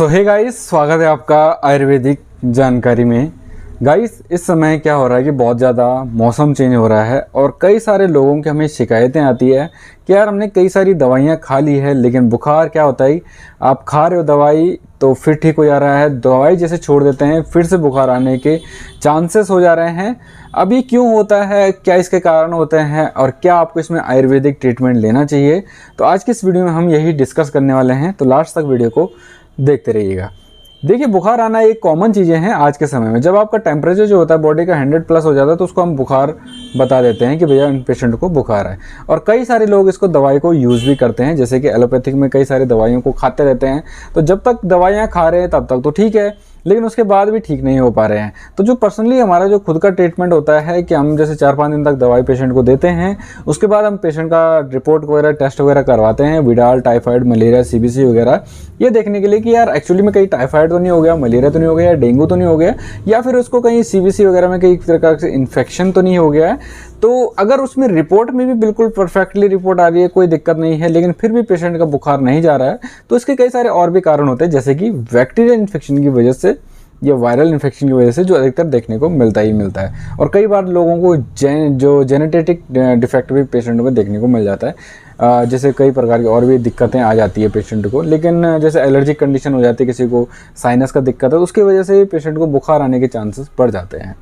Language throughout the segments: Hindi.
तो हे गाइस, स्वागत है आपका आयुर्वेदिक जानकारी में। गाइस, इस समय क्या हो रहा है कि बहुत ज़्यादा मौसम चेंज हो रहा है और कई सारे लोगों की हमें शिकायतें आती है कि यार हमने कई सारी दवाइयाँ खा ली है, लेकिन बुखार क्या होता है, आप खा रहे हो दवाई तो फिर ठीक हो जा रहा है, दवाई जैसे छोड़ देते हैं फिर से बुखार आने के चांसेस हो जा रहे हैं। अब ये क्यों होता है, क्या इसके कारण होते हैं और क्या आपको इसमें आयुर्वेदिक ट्रीटमेंट लेना चाहिए, तो आज की इस वीडियो में हम यही डिस्कस करने वाले हैं। तो लास्ट तक वीडियो को देखते रहिएगा। देखिए, बुखार आना एक कॉमन चीज़ें हैं आज के समय में। जब आपका टेम्परेचर जो होता है बॉडी का 100+ हो जाता है तो उसको हम बुखार बता देते हैं कि भैया इन पेशेंट को बुखार है। और कई सारे लोग इसको दवाई को यूज़ भी करते हैं, जैसे कि एलोपैथिक में कई सारी दवाइयों को खाते रहते हैं। तो जब तक दवाइयाँ खा रहे हैं तब तक तो ठीक है, लेकिन उसके बाद भी ठीक नहीं हो पा रहे हैं। तो जो पर्सनली हमारा जो खुद का ट्रीटमेंट होता है कि हम जैसे 4-5 दिन तक दवाई पेशेंट को देते हैं, उसके बाद हम पेशेंट का रिपोर्ट वगैरह टेस्ट वगैरह करवाते हैं, विडाल, टाइफाइड, मलेरिया, सीबीसी वगैरह, ये देखने के लिए कि यार एक्चुअली में कहीं टाइफाइड तो नहीं हो गया, मलेरिया तो नहीं हो गया, डेंगू तो नहीं हो गया, या फिर उसको कहीं सीबीसी वगैरह में कई प्रकार से इन्फेक्शन तो नहीं हो गया है। तो अगर उसमें रिपोर्ट में भी बिल्कुल परफेक्टली रिपोर्ट आ रही है, कोई दिक्कत नहीं है, लेकिन फिर भी पेशेंट का बुखार नहीं जा रहा है, तो इसके कई सारे और भी कारण होते हैं, जैसे कि बैक्टीरियल इन्फेक्शन की वजह से या वायरल इन्फेक्शन की वजह से, जो अधिकतर देखने को मिलता है। और कई बार लोगों को जो जेनेटिक डिफेक्ट भी पेशेंट में देखने को मिल जाता है। जैसे कई प्रकार की और भी दिक्कतें आ जाती है पेशेंट को, लेकिन जैसे एलर्जिक कंडीशन हो जाती है, किसी को साइनस का दिक्कत है, तो उसकी वजह से पेशेंट को बुखार आने के चांसेस बढ़ जाते हैं।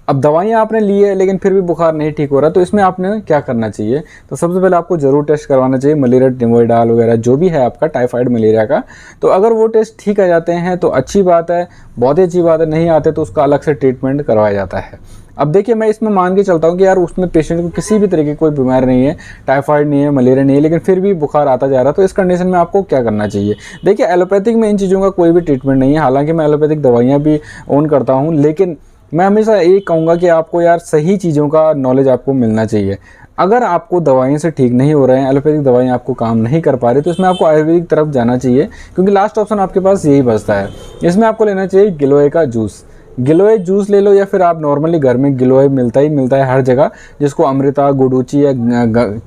अब दवाइयाँ आपने ली है लेकिन फिर भी बुखार नहीं ठीक हो रहा, तो इसमें आपने क्या करना चाहिए? तो सबसे पहले आपको ज़रूर टेस्ट करवाना चाहिए, मलेरिया निमोनिडाल वगैरह जो भी है आपका टाइफाइड मलेरिया का। तो अगर वो टेस्ट ठीक आ जाते हैं तो अच्छी बात है, बहुत ही अच्छी बात है। नहीं आते तो उसका अलग से ट्रीटमेंट करवाया जाता है। अब देखिए, मैं इसमें मान के चलता हूँ कि यार उसमें पेशेंट को किसी भी तरीके की कोई बीमारी नहीं है, टाइफाइड नहीं है, मलेरिया नहीं है, लेकिन फिर भी बुखार आता जा रहा है, तो इस कंडीशन में आपको क्या करना चाहिए? देखिए, एलोपैथिक में इन चीज़ों का कोई भी ट्रीटमेंट नहीं है। हालांकि मैं एलोपैथिक दवाइयाँ भी ओन करता हूँ, लेकिन मैं हमेशा यही कहूँगा कि आपको यार सही चीज़ों का नॉलेज आपको मिलना चाहिए। अगर आपको दवाइयों से ठीक नहीं हो रहे हैं, एलोपैथिक दवाइयाँ आपको काम नहीं कर पा रही, तो इसमें आपको आयुर्वेदिक तरफ जाना चाहिए, क्योंकि लास्ट ऑप्शन आपके पास यही बचता है। इसमें आपको लेना चाहिए गिलोय का जूस। गिलोय जूस ले लो, या फिर आप नॉर्मली घर में गिलोय मिलता है हर जगह, जिसको अमृता, गुडूची या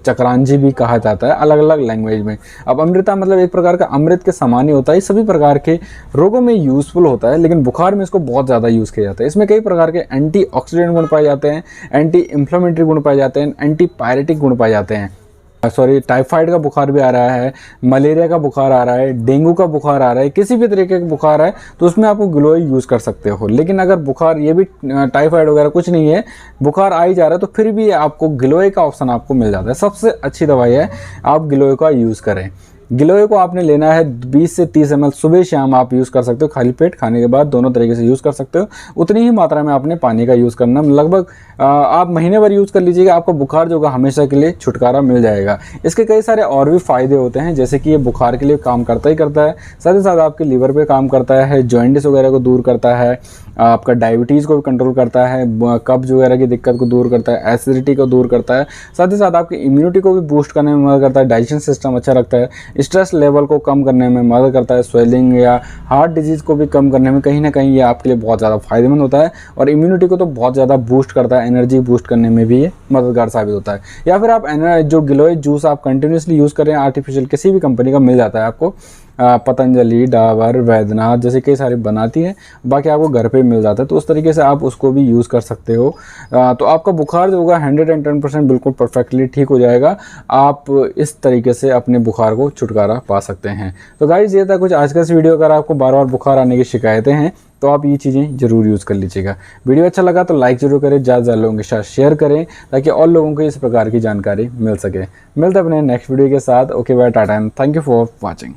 चक्रांजी भी कहा जाता है अलग अलग लैंग्वेज में। अब अमृता मतलब एक प्रकार का अमृत के समान ही होता है, सभी प्रकार के रोगों में यूज़फुल होता है, लेकिन बुखार में इसको बहुत ज़्यादा यूज़ किया जाता है। इसमें कई प्रकार के एंटीऑक्सीडेंट गुण पाए जाते हैं, एंटी इन्फ्लेमेटरी गुण पाए जाते हैं, एंटी पायरेटिक गुण पाए जाते हैं। टाइफाइड का बुखार भी आ रहा है, मलेरिया का बुखार आ रहा है, डेंगू का बुखार आ रहा है, किसी भी तरीके का बुखार है तो उसमें आपको गिलोय यूज़ कर सकते हो। लेकिन अगर बुखार ये भी टाइफाइड वगैरह कुछ नहीं है, बुखार आ ही जा रहा है, तो फिर भी आपको गिलोय का ऑप्शन आपको मिल जाता है। सबसे अच्छी दवाई है, आप गिलोय का यूज़ करें। गिलोय को आपने लेना है 20 से 30 ml सुबह शाम आप यूज़ कर सकते हो, खाली पेट खाने के बाद दोनों तरीके से यूज़ कर सकते हो। उतनी ही मात्रा में आपने पानी का यूज़ करना, लगभग आप महीने भर यूज़ कर लीजिएगा, आपको बुखार जो होगा हमेशा के लिए छुटकारा मिल जाएगा। इसके कई सारे और भी फ़ायदे होते हैं, जैसे कि ये बुखार के लिए काम करता ही करता है, साथ ही साथ आपके लीवर पे काम करता है, जॉइंटिस वगैरह को दूर करता है, आपका डायबिटीज़ को भी कंट्रोल करता है, कब्ज वगैरह की दिक्कत को दूर करता है, एसिडिटी को दूर करता है, साथ ही साथ आपकी इम्यूनिटी को भी बूस्ट करने में मदद करता है, डाइजेशन सिस्टम अच्छा रखता है, स्ट्रेस लेवल को कम करने में मदद करता है, स्वेलिंग या हार्ट डिजीज़ को भी कम करने में कहीं ना कहीं ये आपके लिए बहुत ज़्यादा फायदेमंद होता है। और इम्यूनिटी को तो बहुत ज़्यादा बूस्ट करता है, एनर्जी बूस्ट करने में भी ये मददगार साबित होता है। या फिर आप जो गिलोय जूस आप कंटिन्यूसली यूज़ करें, आर्टिफिशियल किसी भी कंपनी का मिल जाता है आपको, पतंजलि, डाबर, वैद्यनाथ जैसे कई सारे बनाती है, बाकी आपको घर पे मिल जाता है, तो उस तरीके से आप उसको भी यूज़ कर सकते हो। तो आपका बुखार जो होगा 110% बिल्कुल परफेक्टली ठीक हो जाएगा। आप इस तरीके से अपने बुखार को छुटकारा पा सकते हैं। तो गाइस, ये था कुछ आज का इस वीडियो। अगर आपको बार बार बुखार आने की शिकायतें हैं तो आप ये चीज़ें ज़रूर यूज़ कर लीजिएगा। वीडियो अच्छा लगा तो लाइक ज़रूर करें, ज़्यादा लोगों के साथ शेयर करें, ताकि और लोगों को इस प्रकार की जानकारी मिल सके। मिलते हैं अपने नेक्स्ट वीडियो के साथ। ओके बाय, टाटा and thank you for watching.